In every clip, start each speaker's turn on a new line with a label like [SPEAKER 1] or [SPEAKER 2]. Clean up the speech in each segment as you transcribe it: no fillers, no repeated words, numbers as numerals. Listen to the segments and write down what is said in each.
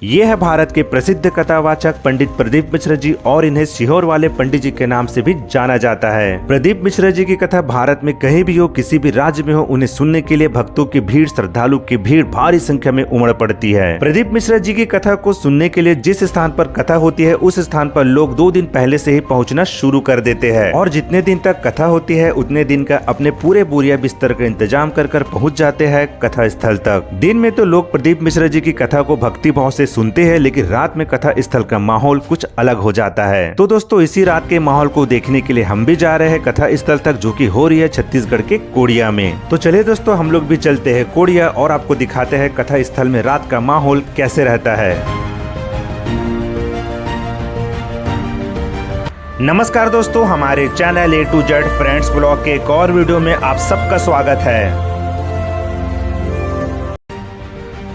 [SPEAKER 1] ये है भारत के प्रसिद्ध कथावाचक पंडित प्रदीप मिश्र जी और इन्हें सीहोर वाले पंडित जी के नाम से भी जाना जाता है। प्रदीप मिश्र जी की कथा भारत में कहीं भी हो, किसी भी राज्य में हो, उन्हें सुनने के लिए भक्तों की भीड़, श्रद्धालु की भीड़ भारी संख्या में उमड़ पड़ती है। प्रदीप मिश्र जी की कथा को सुनने के लिए जिस स्थान पर कथा होती है उस स्थान पर लोग 2 दिन पहले से ही पहुँचना शुरू कर देते हैं और जितने दिन तक कथा होती है उतने दिन का अपने पूरे बोरिया बिस्तर का इंतजाम कर पहुँच जाते हैं कथा स्थल तक। दिन में तो लोग प्रदीप मिश्र जी की कथा को भक्ति भाव से सुनते हैं, लेकिन रात में कथा स्थल का माहौल कुछ अलग हो जाता है। तो दोस्तों, इसी रात के माहौल को देखने के लिए हम भी जा रहे हैं कथा स्थल तक, जो कि हो रही है छत्तीसगढ़ के कोड़िया में। तो चलिए दोस्तों, हम लोग भी चलते हैं कोड़िया और आपको दिखाते हैं कथा स्थल में रात का माहौल कैसे रहता है। नमस्कार दोस्तों, हमारे channel A to Z friends blog के एक और वीडियो में आप सबका स्वागत है।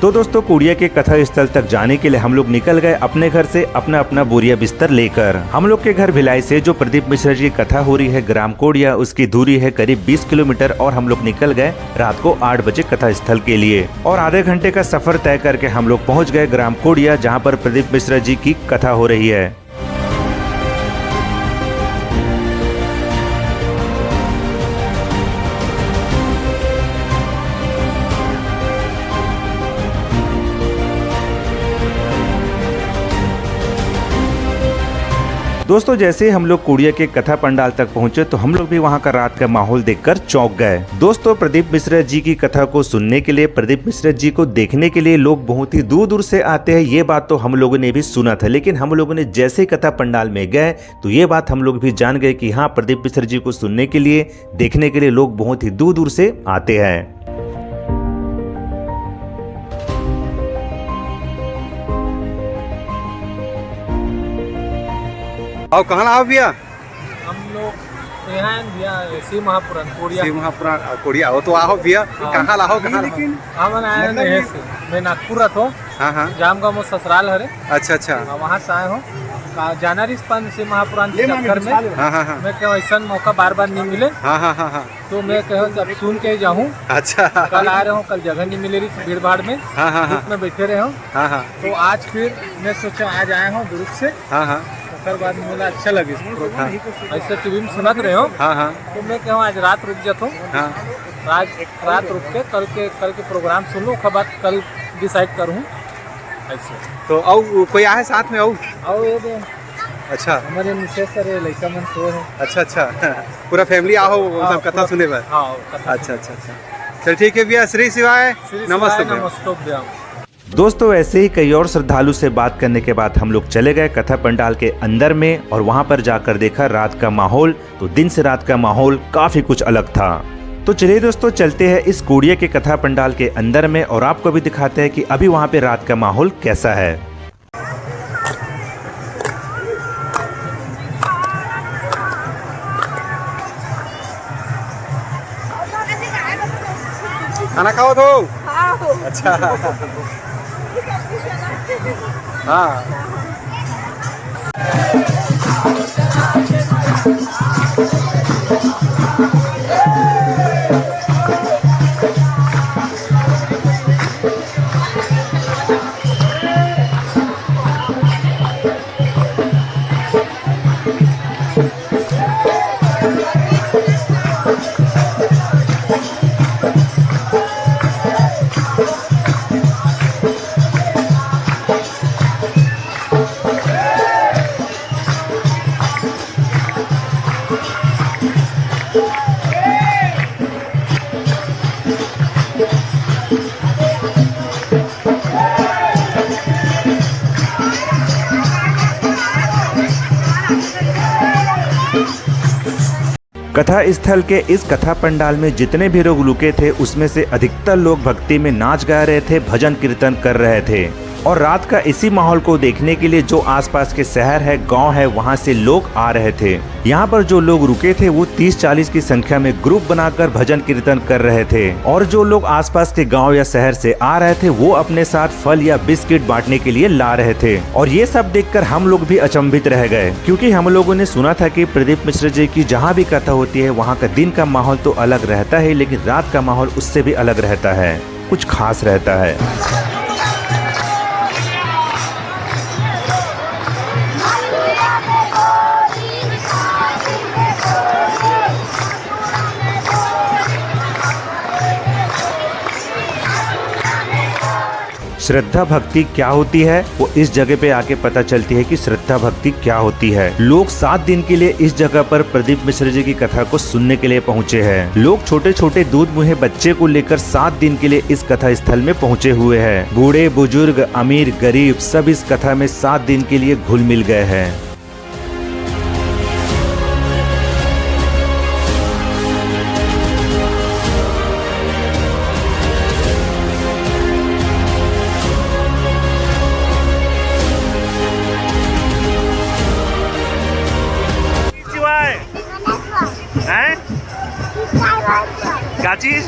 [SPEAKER 1] तो दोस्तों, कोड़िया के कथा स्थल तक जाने के लिए हम लोग निकल गए अपने घर से अपना बोरिया बिस्तर लेकर। हम लोग के घर भिलाई से जो प्रदीप मिश्र जी की कथा हो रही है ग्राम कोड़िया, उसकी दूरी है करीब 20 किलोमीटर और हम लोग निकल गए रात को 8 बजे कथा स्थल के लिए और आधे घंटे का सफर तय करके हम लोग पहुँच गए ग्राम कोड़िया, जहाँ पर प्रदीप मिश्र जी की कथा हो रही है। दोस्तों, जैसे ही हम लोग कोड़िया के कथा पंडाल तक पहुंचे तो हम लोग भी वहां का रात का माहौल देखकर चौंक गए। दोस्तों, प्रदीप मिश्र जी की कथा को सुनने के लिए, प्रदीप मिश्र जी को देखने के लिए लोग बहुत ही दूर दूर से आते हैं। ये बात तो हम लोगों ने भी सुना था, लेकिन हम लोगों ने जैसे ही कथा पंडाल में गए तो ये बात हम लोग भी जान गए कि हाँ, प्रदीप मिश्र जी को सुनने के लिए, देखने के लिए लोग बहुत ही दूर दूर से आते हैं।
[SPEAKER 2] और कहाँ आओ भैया?
[SPEAKER 3] हम लोग यहाँ हैं भैया शिव महापुराण कोड़िया।
[SPEAKER 2] शिव महापुराण कोड़िया हो तो आओ भैया। कहाँ लाओ कहाँ? लेकिन
[SPEAKER 3] हम आए हैं मैं नागपुर रहता हूँ।
[SPEAKER 2] हाँ
[SPEAKER 3] जाम का मो ससुराल है।
[SPEAKER 2] अच्छा
[SPEAKER 3] वहाँ से आए हो जाना रिस्पन शिव महापुराण के चक्कर में।
[SPEAKER 2] हाँ।
[SPEAKER 3] मैं क्या ऐसा मौका बार बार नहीं मिले।
[SPEAKER 2] हाँ।
[SPEAKER 3] तो मैं कहो जब सुन के जाऊँ।
[SPEAKER 2] अच्छा।
[SPEAKER 3] कल आ रहे हूँ, कल जगह नहीं मिले रही भीड़ भाड़ में।
[SPEAKER 2] हाँ।
[SPEAKER 3] में बैठे रहे हूँ।
[SPEAKER 2] हाँ।
[SPEAKER 3] तो आज फिर मैं सोचा आज आया हूँ ग्रुप से।
[SPEAKER 2] हाँ।
[SPEAKER 3] बाद बोला अच्छा लगे ऐसे टीवी में सुनत रहे हो।
[SPEAKER 2] हाँ।
[SPEAKER 3] तो मैं कहूँ आज रात रुक जाता हूँ।
[SPEAKER 2] हाँ।
[SPEAKER 3] रात रुक के कल के प्रोग्राम सुन लो, बात कल डिसाइड करूँ ऐसे।
[SPEAKER 2] तो आओ कोई आए साथ में? आओ
[SPEAKER 3] ये दे।
[SPEAKER 2] अच्छा,
[SPEAKER 3] हमारे मिसेस सर लड़का मन सो है।
[SPEAKER 2] अच्छा पूरा फैमिली आओ सब कथा सुने पर। अच्छा। चल ठीक है भैया, श्री शिवाय, नमस्ते।
[SPEAKER 1] दोस्तों, ऐसे ही कई और श्रद्धालु से बात करने के बाद हम लोग चले गए कथा पंडाल के अंदर में और वहां पर जाकर देखा रात का माहौल। तो दिन से रात का माहौल काफी कुछ अलग था। तो चलिए दोस्तों, चलते हैं इस कोड़िया के कथा पंडाल के अंदर में और आपको भी दिखाते हैं कि अभी वहां पे रात का माहौल कैसा है।
[SPEAKER 2] खाना खाओ तो। अच्छा। हाँ।
[SPEAKER 1] कथा स्थल के इस कथा पंडाल में जितने भी लोग रुके थे उसमें से अधिकतर लोग भक्ति में नाच गा रहे थे, भजन कीर्तन कर रहे थे और रात का इसी माहौल को देखने के लिए जो आसपास के शहर है, गांव है, वहां से लोग आ रहे थे। यहाँ पर जो लोग रुके थे वो 30-40 की संख्या में ग्रुप बनाकर भजन कीर्तन कर रहे थे और जो लोग आसपास के गांव या शहर से आ रहे थे वो अपने साथ फल या बिस्किट बांटने के लिए ला रहे थे। और ये सब देखकर हम लोग भी अचंभित रह गए, क्योंकि हम लोगों ने सुना था कि प्रदीप मिश्र जी की जहाँ भी कथा होती है वहाँ का दिन का माहौल तो अलग रहता है, लेकिन रात का माहौल उससे भी अलग रहता है, कुछ खास रहता है। श्रद्धा भक्ति क्या होती है वो इस जगह पे आके पता चलती है कि श्रद्धा भक्ति क्या होती है। लोग 7 दिन के लिए इस जगह पर प्रदीप मिश्र जी की कथा को सुनने के लिए पहुँचे हैं। लोग छोटे छोटे दूध मुहे बच्चे को लेकर 7 दिन के लिए इस कथा स्थल में पहुँचे हुए हैं। बूढ़े बुजुर्ग अमीर गरीब सब इस कथा में 7 दिन के लिए घुल मिल गए हैं। क्या चीज?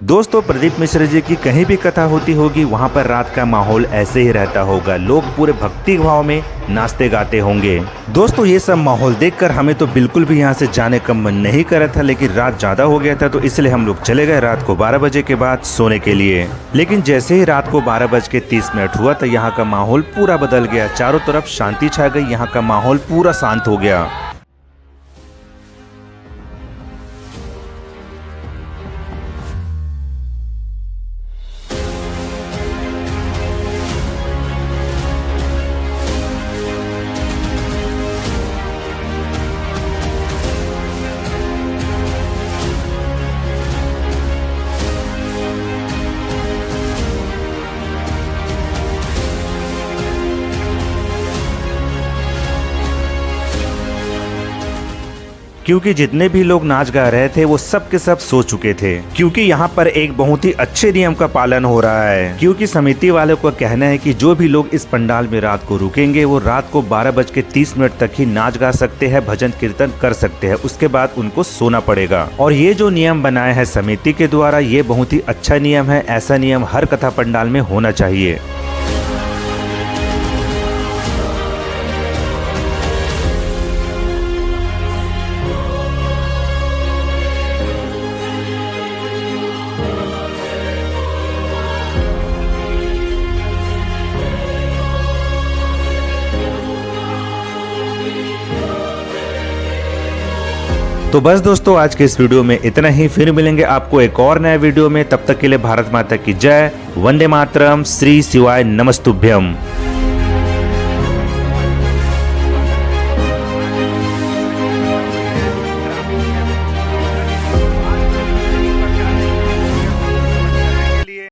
[SPEAKER 1] दोस्तों प्रदीप मिश्र जी की कहीं भी कथा होती होगी वहाँ पर रात का माहौल ऐसे ही रहता होगा। लोग पूरे भक्ति भाव में नाचते गाते होंगे। दोस्तों ये सब माहौल देखकर हमें तो बिल्कुल भी यहाँ से जाने का मन नहीं कर रहा था, लेकिन रात ज़्यादा हो गया था तो इसलिए हम लोग चले गए रात को 12 बजे के बाद सोने के लिए। लेकिन जैसे ही रात को 12:30 हुआ तो यहाँ का माहौल पूरा बदल गया। चारों तरफ शांति छा गई, यहाँ का माहौल पूरा शांत हो गया। क्योंकि जितने भी लोग नाच गा रहे थे वो सब के सब सो चुके थे, क्योंकि यहाँ पर एक बहुत ही अच्छे नियम का पालन हो रहा है। क्योंकि समिति वालों का कहना है कि जो भी लोग इस पंडाल में रात को रुकेंगे वो रात को 12:30 तक ही नाच गा सकते हैं, भजन कीर्तन कर सकते हैं, उसके बाद उनको सोना पड़ेगा। और ये जो नियम बनाया है समिति के द्वारा ये बहुत ही अच्छा नियम है। ऐसा नियम हर कथा पंडाल में होना चाहिए। तो बस दोस्तों आज के इस वीडियो में इतना ही। फिर मिलेंगे आपको एक और नए वीडियो में। तब तक के लिए भारत माता की जय, वंदे मातरम, श्री शिवाय नमस्तुभ्यम।